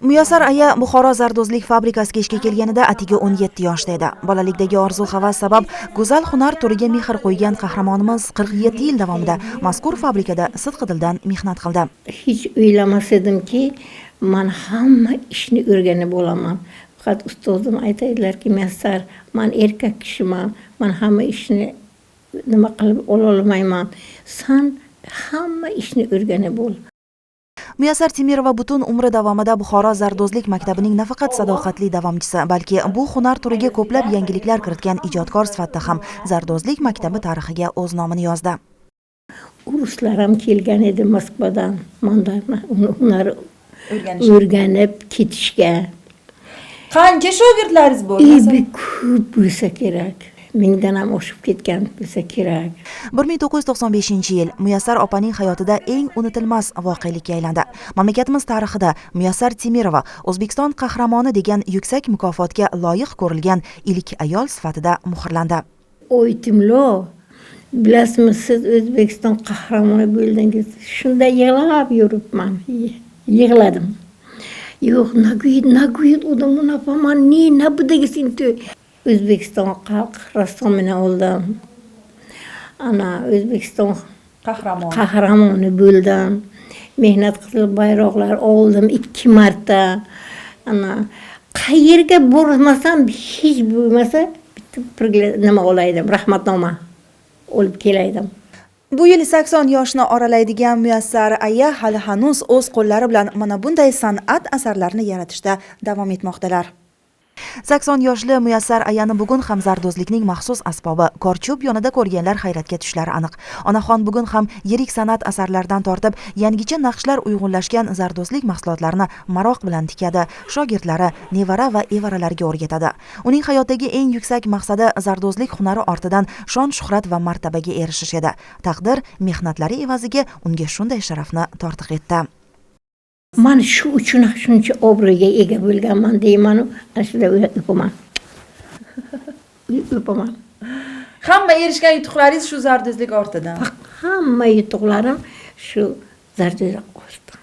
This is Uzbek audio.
Muyassar aya Buxoro zardo'zlik fabrikasiga ishga kelganida atigi 17 yoshda edi. Bolalikdagi orzu-havas sabab go'zal hunar turiga mehr qo'ygan qahramonimiz 47 yil davomida mazkur fabrikada sidqidildan mehnat qildi. Hech o'ylamas edimki, men hamma ishni o'rganib olaman. Faqat ustozim aytadilarki, "Muyassar, men erkak kishiman, men hamma ishni nima qilib ola olmayman. Sen hamma ishni o'rganib ol." Muyassar Temirova butun umri davomida Buxoro zardo'zlik maktabining nafaqat sadoqatli davomchisi, balki bu hunar turiga ko'plab yangiliklar kiritgan ijodkor sifatida ham zardo'zlik maktabi tarixiga o'z nomini yozdi. Ruslar ham kelgan edi Moskvadan. Menda hunar o'rganib ketishga. Qancha shogirdlaringiz bor? Ko'p bo'lsa kerak. Mingdan ham oshib ketgan bo'lsa kerak. 1995-yil Muyassar opaning hayotida eng unutilmas voqelikka aylandi. Mamlakatimiz tarixida Muyassar Temirova O'zbekiston qahramoni degan yuksak mukofotga loyiq ko'rilgan ilk ayol sifatida muhrlandi. Oy Timlo, bilasizmi, siz O'zbekiston qahramoni bo'ldingiz. Shunda yig'lab yuribman. Yig'ladim. Yo'q, nagoyid odam unafaman, ne budagisin tu. O'zbekiston xalq rassomini oldim. Ana O'zbekiston qahramoni bo'ldim. Mehnat qilib bayroqlar oldim 2 marta. Ana qayerga bormasam, hech bo'lmasa bitta nima olaydim, rahmatnoma olib kelaydim. Bu yil 80 yoshni oralaydigan Muyassar aya hali hanuz o'z qo'llari bilan mana bunday san'at asarlarini yaratishda davom etmoqdalar. 80 yoshli Muyassar ayani bugun ham zardo'zlikning maxsus asbobi korchub yonida ko'rganlar hayratga tushlari aniq. Onaxon bugun ham yirik san'at asarlaridan tortib yangicha naqshlar uyg'unlashgan zardo'zlik mahsulotlarini maroq bilan tikadi, shogirdlari, nevara va evaralariga o'rgatadi. Uning hayotdagi eng yuksak maqsadi zardo'zlik hunari ortidan shon-shuhrat va martabaga erishish edi. Taqdir mehnatlari evaziga unga shunday sharafni tortiq etdi. Men shu uchun shuncha obro'ga ega bo'lganman deyman, ana shunda o'paman. O'paman. Hamma erishgan yutuqlaringiz shu zardo'zlik ortidan. Hamma yutuqlarim shu zardo'zlik ortidan.